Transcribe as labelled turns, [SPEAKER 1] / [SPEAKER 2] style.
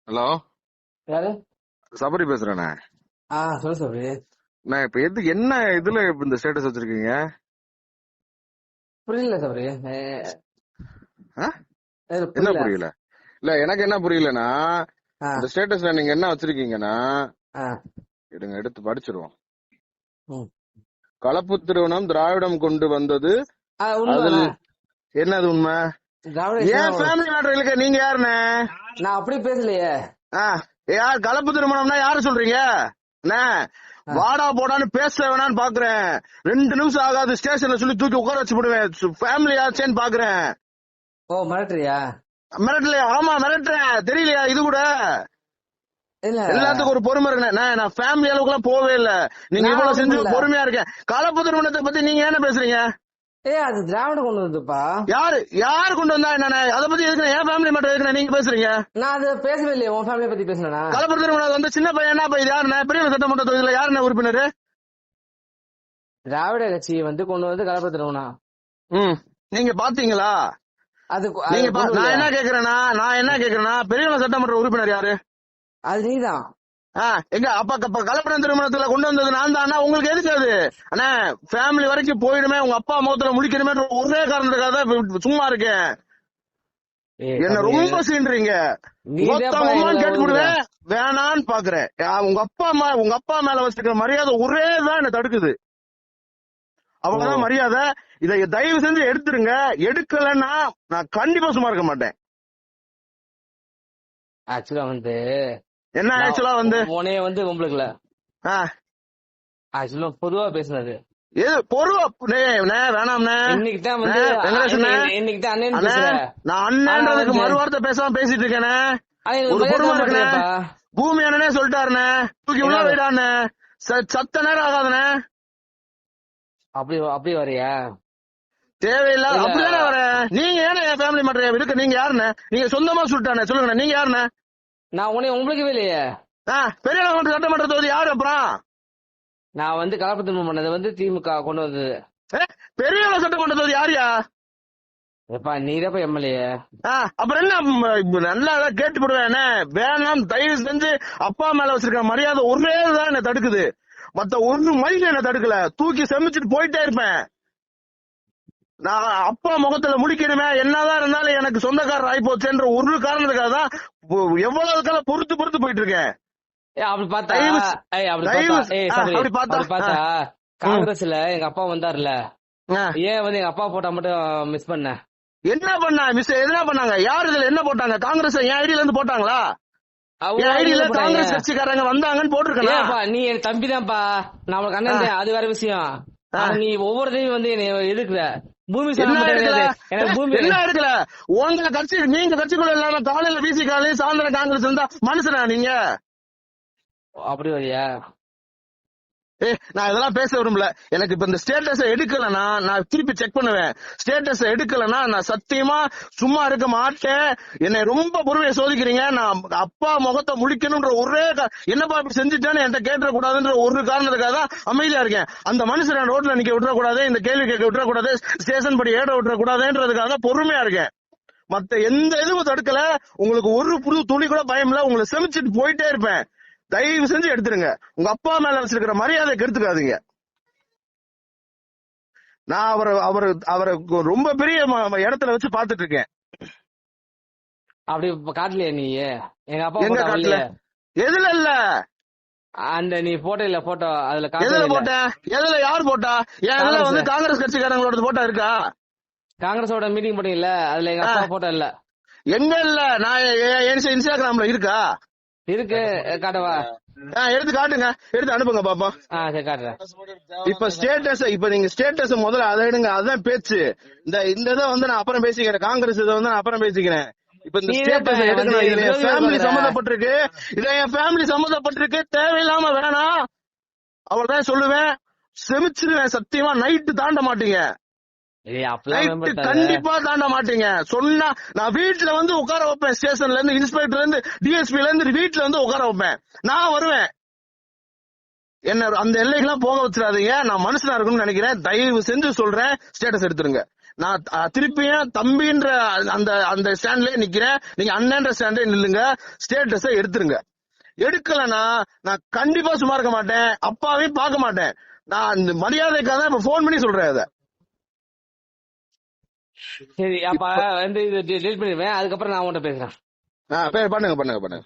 [SPEAKER 1] Hello,
[SPEAKER 2] யாரு?
[SPEAKER 1] சபரி பேசுறேண்ணே.
[SPEAKER 2] சொல்லு சபரி.
[SPEAKER 1] நான் இப்ப என்ன இதுல இந்த ஸ்டேட்டஸ் வச்சிருக்கீங்க?
[SPEAKER 2] புரியல சபரி.
[SPEAKER 1] ஆ? என்ன
[SPEAKER 2] புரியல.
[SPEAKER 1] புரியல? இல்ல எனக்கு என்ன புரியலன்னா,
[SPEAKER 2] ஆ,
[SPEAKER 1] இந்த ஸ்டேட்டஸ்ல நீங்க என்ன வச்சிருக்கீங்கன்னா,
[SPEAKER 2] ஆ,
[SPEAKER 1] எடுங்க எடுத்து படிச்சிருவோம்.
[SPEAKER 2] ம்.
[SPEAKER 1] கலப்பு திருமணம் திராவிடம் கொண்டு வந்தது. அதில்
[SPEAKER 2] உண்மைதானே?
[SPEAKER 1] என்னது உண்மை?
[SPEAKER 2] திராவிட
[SPEAKER 1] ஏன்
[SPEAKER 2] இயக்கம்
[SPEAKER 1] ஃபேமிலி மேட்டர் இல்ல? நீங்க யாருண்ணே?
[SPEAKER 2] நான் அப்படி பேசலையே.
[SPEAKER 1] யார் கலப்பு திருமணம்னா யாரு சொல்றீங்க? அண்ணே,
[SPEAKER 2] ஆ.
[SPEAKER 1] வாடா போடான்னு பேச வேணான்னு பாக்குறேன். 2 நிமிஷம் ஆகாது ஸ்டேஷன்ல சொல்லி தூக்கி உட்கார வச்சு விடுவேன். ஃபேமிலி ஆச்சேன்னு பாக்குறேன்.
[SPEAKER 2] ஓ, மிரட்டுறியா?
[SPEAKER 1] மிரட்டலையா? ஆமா மிரட்டுறேன். தெரியலையா இது கூட?
[SPEAKER 2] இல்ல,
[SPEAKER 1] எல்லாத்துக்கும் ஒரு பொறுமை இருக்குண்ணே. நான் ஃபேமிலி அளவுக்கு எல்லாம் போவே இல்ல. நீங்க
[SPEAKER 2] நான்
[SPEAKER 1] இவ்வளவு
[SPEAKER 2] அப்படி
[SPEAKER 1] செஞ்சு
[SPEAKER 2] பண்ணல.
[SPEAKER 1] பொறுமையா இருக்கேன். கலப்பு திருமணத்தை பத்தி நீங்க என்ன பேசுறீங்க?
[SPEAKER 2] அது திராவிடம் கொண்டு வந்ததுப்பா.
[SPEAKER 1] யாரு கொண்டு வந்தா என்ன? அதை பத்தி எதுக்கு என் ஃபேமிலி மட்டும் எதுக்கு நீங்க பேசுறீங்க?
[SPEAKER 2] நான் அது பேசவே இல்லையே. உன் ஃபேமிலியை பத்தி பேசினா?
[SPEAKER 1] கலப்பு திருமணம் வந்து சின்ன பையன் என்ன பையன்? யாருண்ணே? பெரிய சட்டமன்ற தொகுதியில யாருண்ணே உறுப்பினர்?
[SPEAKER 2] திராவிட கட்சி கொண்டு வந்து கலப்பு திருமணம்.
[SPEAKER 1] நீங்க பாத்தீங்களா?
[SPEAKER 2] அது
[SPEAKER 1] நீங்க நான் என்ன கேக்குறேன்னா பெரியவங்க சட்டமன்ற உறுப்பினர் யாரு?
[SPEAKER 2] அது நீதான்.
[SPEAKER 1] எங்க அப்ப கலப்படம் திருமணத்துல கொண்டு வந்தது நான் தான். உங்களுக்கு எதுக்கு அது? அண்ணா, ஃபேமிலி வரைக்கும் போயிடுமே, உங்க அப்பா முகத்துல முடிக்கணுமே ஒரே காரணத்துக்காக தான் சும்மா இருக்கேன். என்ன ரொம்ப சீன்றீங்க. கேட்டு விடுவேன், வேணான்னு பாக்குறேன். உங்க அப்பா மேல வச்சிருக்கிற மரியாதை ஒரே தான் என்ன தடுக்குது. அவ்வளவுதான் மரியாதை. இதை தயவு செஞ்சு எடுத்துருங்க. எடுக்கலன்னா நான் கண்டிப்பா சும்மா இருக்க மாட்டேன்.
[SPEAKER 2] ஆக்சுவலா
[SPEAKER 1] என்ன ஆக்சுவலா
[SPEAKER 2] உனைய உங்களுக்கு ஆக்சுவலா பொதுவா பேசுனது.
[SPEAKER 1] வேணாம்ண்ணே. நான் அண்ணன்றதுக்கு மறுவார்த்தை பேசாம பேசிட்டு இருக்கேனே. ஒரு பொறுமை இருக்குண்ணே. பூமி அண்ணனே சொல்லிட்டாருண்ணே, தூக்கி உள்ள போயிடான்னு. சத்த நேரம் ஆகாதுண்ணே.
[SPEAKER 2] அப்படி வரையா?
[SPEAKER 1] தேவையில்லாத அப்படிதானே வரேன். நீங்க ஏன்னா என் ஃபேமிலி மட்டும் இருக்கு? நீங்க யாருண்ணே? நீங்க சொந்தமா சொல்லிட்டானே, சொல்லுங்க நீங்க யாருண்ணே?
[SPEAKER 2] நான் உங்களுக்கு இல்லையே.
[SPEAKER 1] பெரிய சட்டமன்ற தொகுதி யாரு? அப்புறம்
[SPEAKER 2] நான் கலப்பு திருமணம் பண்ணது திமுக கொண்டு வந்தது.
[SPEAKER 1] பெரிய சட்டமன்ற தொகுதி யாரியா?
[SPEAKER 2] நீதான் எம்எல்ஏ.
[SPEAKER 1] அப்புறம் என்ன? நல்லா கேட்டு போடுவேன். வேணாம், தயவு செஞ்சு அப்பா மேல வச்சிருக்க மரியாதை ஒரே தான் என்ன தடுக்குது. மத்த ஒரு மைல் என்ன தடுக்கல. தூக்கி செமிச்சிட்டு போயிட்டே இருப்பேன். நான் அப்பா முகத்துல முடிக்கணுமே, என்னதான் இருந்தாலும் எனக்கு சொந்தக்காரர் ஆகி போச்சுன்ற ஒரு காரணத்துக்காக தான் எவ்வளவு காலம் பொறுத்து போயிட்டு இருக்கேன்.
[SPEAKER 2] அப்படி பார்த்தா காங்கிரஸ்ல எங்க அப்பா வந்தாருல, ஏன் எங்க அப்பா போட்டா மட்டும் மிஸ் பண்ண?
[SPEAKER 1] என்ன பண்ண மிஸ்? எதுனா பண்ணாங்க? யாரு இதுல என்ன போட்டாங்க? காங்கிரஸ் என் ஐடியில இருந்து போட்டாங்களா? என் ஐடியில காங்கிரஸ் கட்சிக்காரங்க வந்தாங்கன்னு போட்டிருக்கேன்.
[SPEAKER 2] நீ என் தம்பி தான்ப்பா, நான் உங்களுக்கு அண்ணன். அது வேற விஷயம். நீ ஒவ்வொருத்தையும் என்னை எதுக்குற? பூமி
[SPEAKER 1] என்ன எடுக்கல? உங்க கட்சி, நீங்க கட்சிக்குள்ள இல்லாம காலையில பிசி காலையில சாயந்தரம் காங்கிரஸ் இருந்தா மனுஷனா நீங்க?
[SPEAKER 2] அப்படி வரியா?
[SPEAKER 1] நான் இதெல்லாம் பேச விரும்பல. எனக்கு இப்ப இந்த ஸ்டேட்டஸ் எடுக்கலன்னா நான் திருப்பி செக் பண்ணுவேன். ஸ்டேட்டஸ் எடுக்கலன்னா நான் சத்தியமா சும்மா இருக்க மாட்டேன். என்னை ரொம்ப பொறுமையை சோதிக்கிறீங்க. நான் அப்பா முகத்தை முழிக்கணும்ன்ற ஒரே என்னப்பா இப்படி செஞ்சுட்டேன்னு என்கிட்ட கேட்ட கூடாதுன்ற ஒரு காரணத்துக்காக தான் அமைதியா இருக்கேன். அந்த மனுஷன் ரோட்ல நிக்க விட்டுறக்கூடாது, இந்த கேள்வி கேட்க விட்டுறக்கூடாது, ஸ்டேஷன் படி ஏட விட்டுறக்கூடாதுன்றதுக்காக பொறுமையா இருக்கேன். மத்த எந்த இதுவும் தடுக்கல. உங்களுக்கு ஒரு புது துளி கூட பயம் இல்ல. உங்களை செமிச்சிட்டு போயிட்டே இருப்பேன். தயவு செஞ்சு எடுத்துருங்க. உங்க அப்பா மேல வச்சிருக்கிற மரியாதை கெடுத்துக்காதீங்க. நான் அவரை ரொம்ப பெரிய இடத்துல வச்சு பாத்துட்டு இருக்கேன்.
[SPEAKER 2] அப்படி காட்டலையா நீ? எங்க அப்பா
[SPEAKER 1] எங்க காட்டல? எதுல இல்ல?
[SPEAKER 2] அந்த நீ போட்டோ இல்ல, போட்டோ அதுல
[SPEAKER 1] எதுல போட்டேன்? எதுல யார் போட்டா? ஏன் காங்கிரஸ் கட்சிக்காரங்களோட போட்டோ இருக்கா?
[SPEAKER 2] காங்கிரஸோட மீட்டிங் போட்டீங்கல்ல, அதுல எங்க அப்பா போட்டோ இல்ல. எங்க
[SPEAKER 1] இல்ல? நான் இன்ஸ்டாகிராம்ல இருக்கா?
[SPEAKER 2] இருக்கு, காட்டவா?
[SPEAKER 1] எடுத்து காட்டுங்க, எடுத்து அனுப்புங்க பாப்பா.
[SPEAKER 2] காட்டுறேன்.
[SPEAKER 1] இப்ப ஸ்டேட்டஸ், இப்ப நீங்க ஸ்டேட்டஸ் முதல்ல அதை எடுங்க. அதுதான் பேச்சு. இந்த இதை நான் அப்புறம் பேசிக்கிறேன். காங்கிரஸ் இதை நான் அப்புறம் பேசிக்கிறேன். இப்ப இந்த ஸ்டேட்டஸ் எடுக்கணும். இதுல என் ஃபேமிலி சம்மந்தப்பட்டிருக்கு. இதுல என் ஃபேமிலி சம்மந்தப்பட்டிருக்கு. தேவையில்லாம வேணாம், அவ்வளவுதான் சொல்லுவேன். செமிச்சிருவேன். சத்தியமா நைட்டு தாண்ட மாட்டீங்க. கண்டிப்பா தாண்ட மாட்டீங்க. சொன்னா நான் வீட்டுல உட்கார வைப்பேன். ஸ்டேஷன்ல இருந்து, இன்ஸ்பெக்டர்ல இருந்து, டிஎஸ்பில இருந்து வீட்டுல உட்கார வைப்பேன். நான் வருவேன். என்ன அந்த எல்லைக்கெல்லாம் போக வச்சிடாதீங்க. நான் மனுஷனா இருக்கணும்னு நினைக்கிறேன். தயவு செஞ்சு சொல்றேன், ஸ்டேட்டஸ் எடுத்துருங்க. நான் திருப்பியும் தம்பின்ற அந்த அந்த ஸ்டாண்ட்லயே நிக்கிறேன். நீங்க அண்ணன்ற ஸ்டாண்ட்லயே நில்லுங்க. ஸ்டேட்டஸ எடுத்துருங்க. எடுக்கலன்னா நான் கண்டிப்பா சும்மா இருக்க மாட்டேன். அப்பாவையும் பார்க்க மாட்டேன். நான் இந்த மரியாதைக்காக தான் இப்ப போன் பண்ணி சொல்றேன் அத.
[SPEAKER 2] சரி அப்ப வந்து இது டெலிட் பண்ணிடுவேன். அதுக்கப்புறம் நான் உன்கிட்ட பேசுறேன்.
[SPEAKER 1] பண்ணுங்க.